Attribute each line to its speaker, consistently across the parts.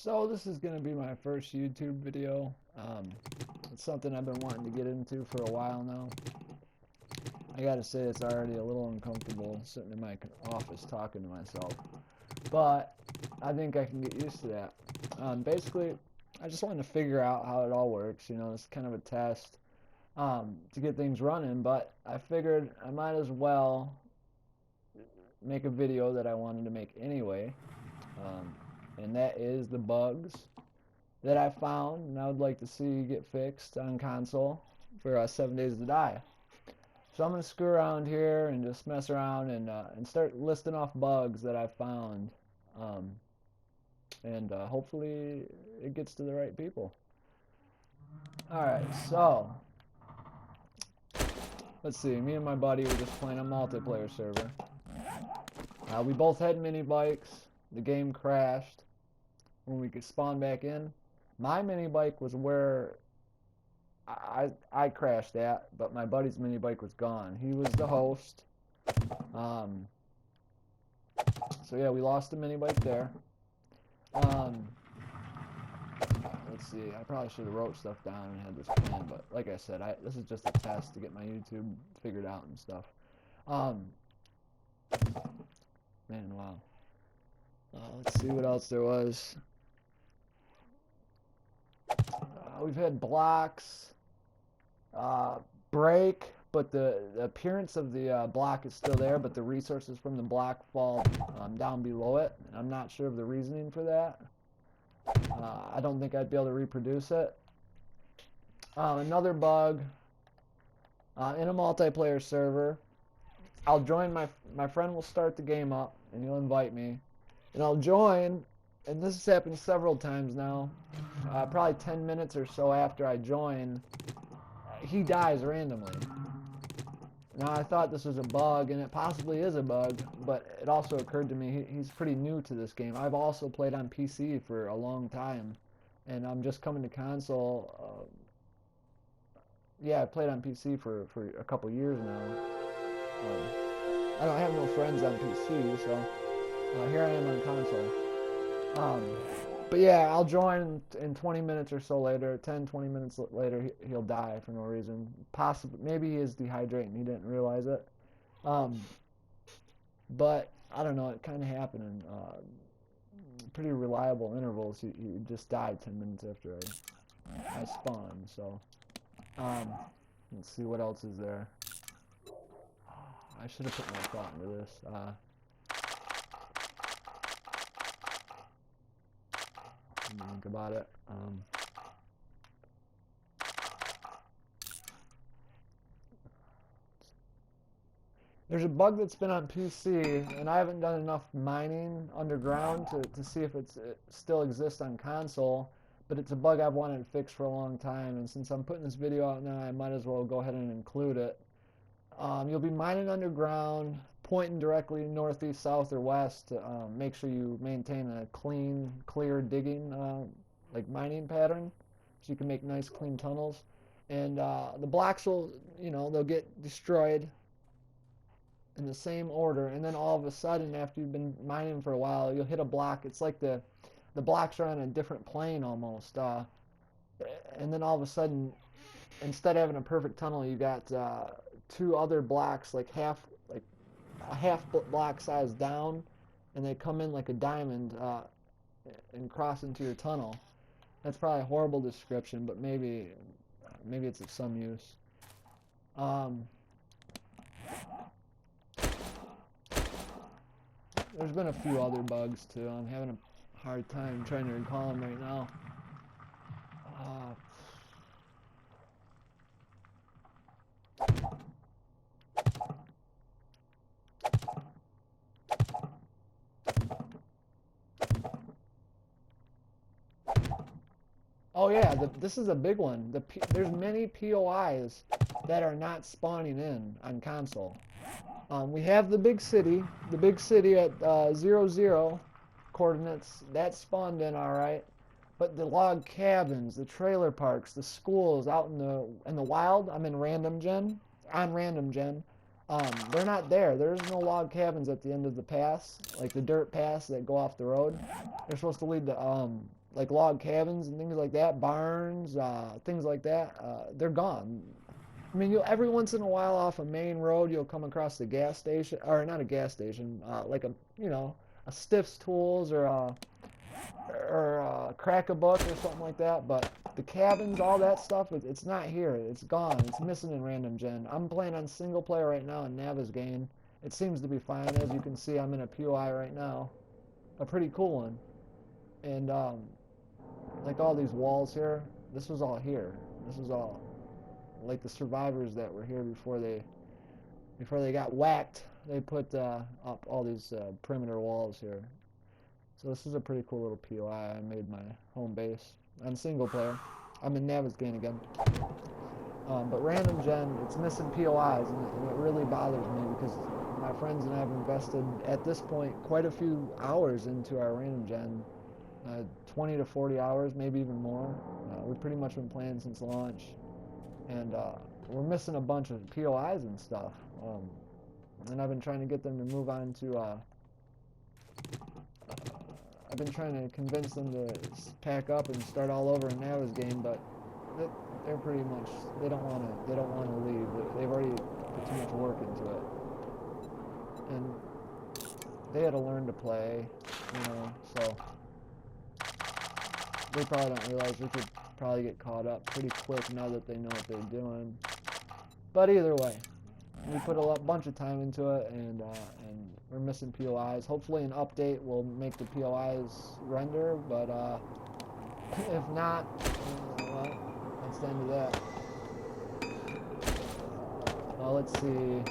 Speaker 1: So this is going to be my first YouTube video. It's something I've been wanting to get into for a while now. I gotta say it's already a little uncomfortable sitting in my office talking to myself, but I think I can get used to that. Basically, I just wanted to figure out how it all works. You know, it's kind of a test to get things running, but I figured I might as well make a video that I wanted to make anyway. And that is the bugs that I found and I would like to see get fixed on console for 7 Days to Die. So I'm going to screw around here and just mess around and start listing off bugs that I found. And hopefully it gets to the right people. Alright, so let's see. Me and my buddy were just playing a multiplayer server. We both had mini bikes. The game crashed when we could spawn back in. My mini bike was where I crashed at, but my buddy's mini bike was gone. He was the host. So yeah, we lost the mini bike there. Let's see. I probably should have wrote stuff down and had this plan, but like I said, this is just a test to get my YouTube figured out and stuff. Man, wow. Let's see what else there was. We've had blocks, break, but the appearance of the block is still there, but the resources from the block fall down below it. I'm not sure of the reasoning for that. I don't think I'd be able to reproduce it. Another bug in a multiplayer server. I'll join my friend will start the game up and he'll invite me. And I'll join, and this has happened several times now, probably 10 minutes or so after I join, he dies randomly. Now I thought this was a bug, and it possibly is a bug, but it also occurred to me he's pretty new to this game. I've also played on PC for a long time, and I'm just coming to console. Yeah, I've played on PC for a couple years now. I don't have no friends on PC, so here I am on console. But yeah, I'll join in 20 minutes or so later. 10-20 minutes later, he'll die for no reason. Possibly, maybe he is dehydrated and he didn't realize it. But I don't know. It kind of happened in pretty reliable intervals. He just died 10 minutes after I spawned. So let's see what else is there. I should have put more thought into this. Think about it. There's a bug that's been on PC, and I haven't done enough mining underground to see if it still exists on console, but it's a bug I've wanted to fix for a long time, and since I'm putting this video out now, I might as well go ahead and include it. You'll be mining underground, pointing directly northeast, south, or west to make sure you maintain a clean, clear digging, like mining pattern, so you can make nice, clean tunnels. And the blocks will, they'll get destroyed in the same order, and then all of a sudden, after you've been mining for a while, you'll hit a block. It's like the blocks are on a different plane almost, and then all of a sudden, instead of having a perfect tunnel, you got two other blocks, like a half block size down, and they come in like a diamond and cross into your tunnel. That's probably a horrible description, but maybe it's of some use. There's been a few other bugs too. I'm having a hard time trying to recall them right now. Oh yeah, this is a big one. There's many POIs that are not spawning in on console. We have the big city at 00 coordinates. That spawned in all right, but the log cabins, the trailer parks, the schools out in the wild. I'm in random gen. They're not there. There's no log cabins at the end of the pass, like the dirt pass that go off the road. They're supposed to lead to like log cabins and things like that, barns, things like that, they're gone. I mean, you'll every once in a while off a main road, you'll come across a gas station, or not a gas station, like a Stiff's Tools or Crack a Buck or something like that. But the cabins, all that stuff, it's not here. It's gone. It's missing in random gen. I'm playing on single player right now in Navezgane. It seems to be fine. As you can see, I'm in a POI right now, a pretty cool one. And like all these walls here, this was all here. This was all like the survivors that were here before they got whacked. They put up all these perimeter walls here. So this is a pretty cool little POI. I made my home base on single player. I'm in Navezgane again. But random gen, it's missing POIs, and it really bothers me because my friends and I have invested, at this point, quite a few hours into our random gen. 20 to 40 hours, maybe even more. We've pretty much been playing since launch. And we're missing a bunch of POIs and stuff. And I've been trying to get them to move on to... I've been trying to convince them to pack up and start all over in Navezgane, but they're pretty much, they don't want to leave. They've already put too much work into it. And they had to learn to play, so they probably don't realize we could probably get caught up pretty quick now that they know what they're doing. But either way, we put a bunch of time into it, and we're missing POIs. Hopefully an update will make the POIs render, but if not, well, that's the end of that. Well, let's see.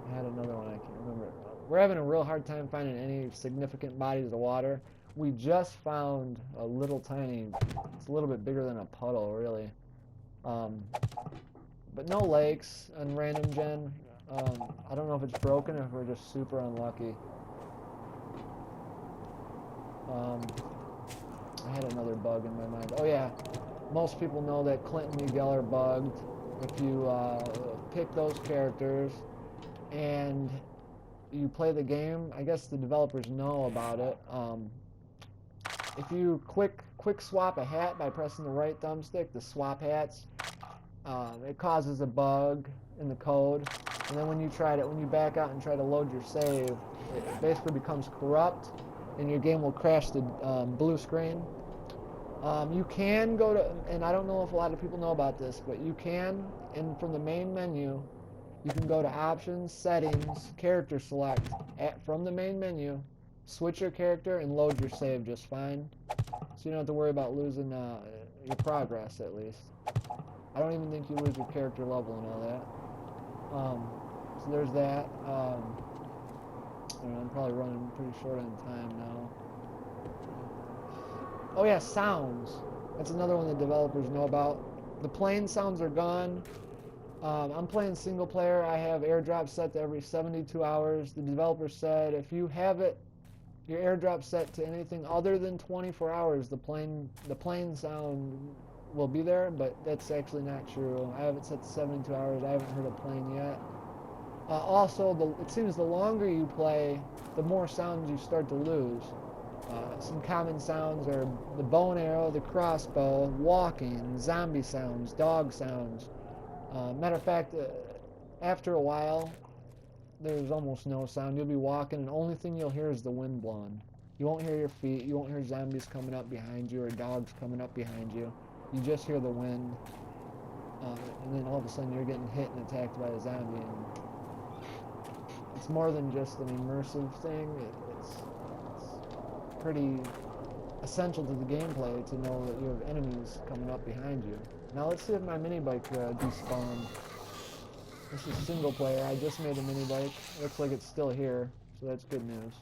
Speaker 1: I had another one, I can't remember. We're having a real hard time finding any significant bodies of water. We just found a little tiny, it's a little bit bigger than a puddle, really. But no lakes on random gen. I don't know if it's broken or if we're just super unlucky. I had another bug in my mind. Oh yeah, most people know that Clint and Miguel are bugged. If you pick those characters and you play the game, I guess the developers know about it. If you quick swap a hat by pressing the right thumbstick, the swap hats, it causes a bug in the code, and then when you back out and try to load your save, it basically becomes corrupt, and your game will crash the blue screen. You can go to, and I don't know if a lot of people know about this, but you can, and from the main menu, you can go to Options, Settings, Character Select from the main menu, switch your character, and load your save just fine. So you don't have to worry about losing your progress, at least. I don't even think you lose your character level and all that. So there's that. I'm probably running pretty short on time now. Oh yeah, sounds. That's another one the developers know about. The plane sounds are gone. I'm playing single player. I have airdrop set to every 72 hours. The developer said if you have your airdrop set to anything other than 24 hours, the plane sound will be there, but that's actually not true. I have it set to 72 hours. I haven't heard a plane yet. Also, it seems the longer you play, the more sounds you start to lose. Some common sounds are the bow and arrow, the crossbow, walking, zombie sounds, dog sounds. Matter of fact, after a while, there's almost no sound. You'll be walking, and the only thing you'll hear is the wind blowing. You won't hear your feet. You won't hear zombies coming up behind you or dogs coming up behind you. You just hear the wind, and then all of a sudden you're getting hit and attacked by a zombie. And it's more than just an immersive thing. It's pretty essential to the gameplay to know that you have enemies coming up behind you. Now let's see if my mini bike despawned. This is single player. I just made a mini bike. Looks like it's still here, so that's good news.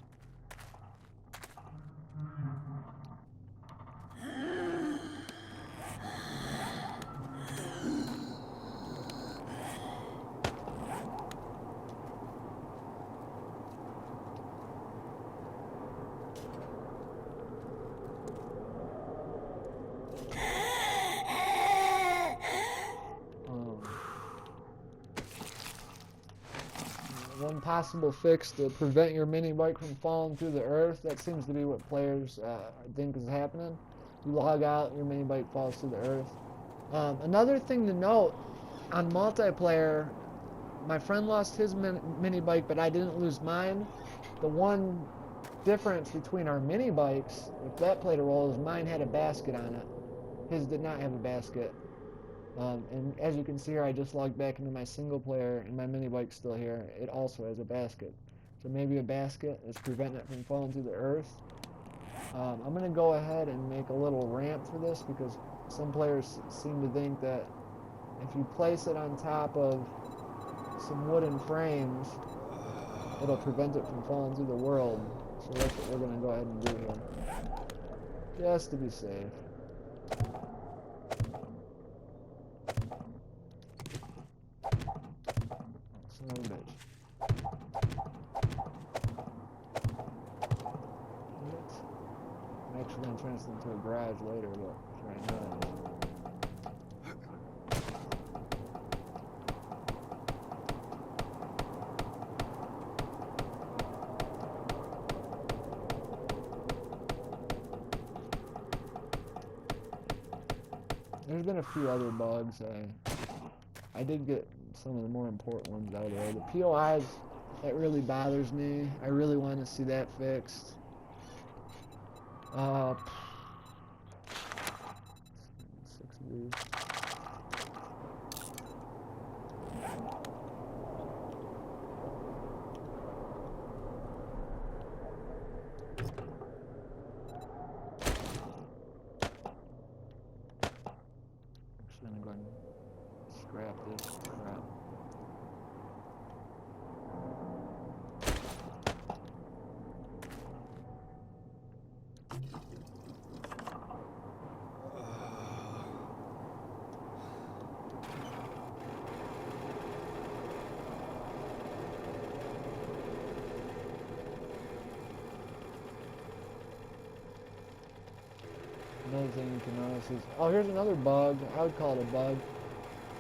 Speaker 1: possible fix to prevent your mini bike from falling through the earth. That seems to be what players think is happening. You log out, your mini bike falls through the earth. Another thing to note, on multiplayer, my friend lost his mini bike, but I didn't lose mine. The one difference between our mini bikes, if that played a role, is mine had a basket on it. His did not have a basket. And as you can see here, I just logged back into my single player, and my mini bike's still here. It also has a basket. So maybe a basket is preventing it from falling through the earth. I'm going to go ahead and make a little ramp for this, because some players seem to think that if you place it on top of some wooden frames, it'll prevent it from falling through the world. So that's what we're going to go ahead and do here, just to be safe. Son of a bitch. I'm actually going to turn this into a garage later, but for right now. There's been a few other bugs. I did get some of the more important ones out of there. The POIs, that really bothers me. I really want to see that fixed. 6 of these. Actually, I'm going to scrap this crap. Another thing you can notice is, oh, here's another bug. I would call it a bug.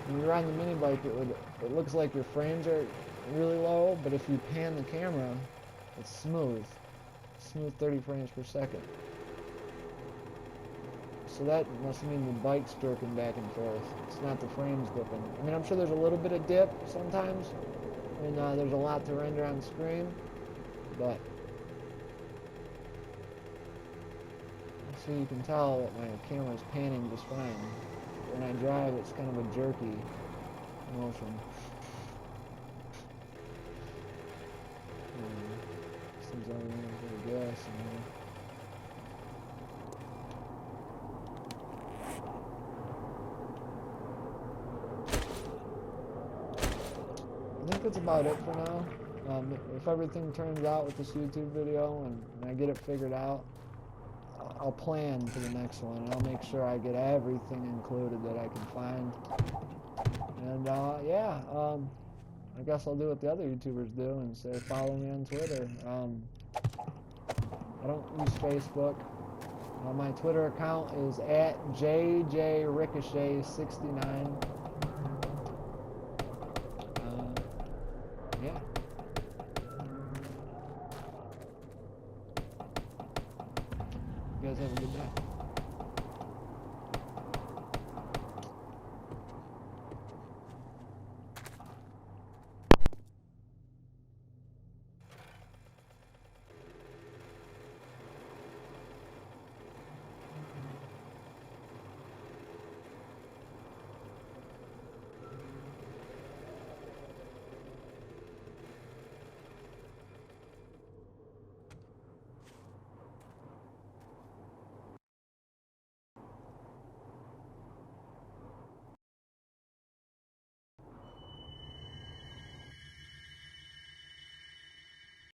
Speaker 1: When you're on the mini bike, it looks like your frames are really low, but if you pan the camera, it's smooth. Smooth 30 frames per second. So that must mean the bike's jerking back and forth. It's not the frames dipping. I mean, I'm sure there's a little bit of dip sometimes, and there's a lot to render on screen, but so you can tell that my camera's panning just fine. When I drive, it's kind of a jerky motion. Seems like I'm running a bit of gas in here. I think that's about it for now. If everything turns out with this YouTube video and I get it figured out, I'll plan for the next one, and I'll make sure I get everything included that I can find. And yeah, I guess I'll do what the other YouTubers do and say follow me on Twitter. I don't use Facebook. My Twitter account is @JJRicochet69. Yeah. You guys have a good day.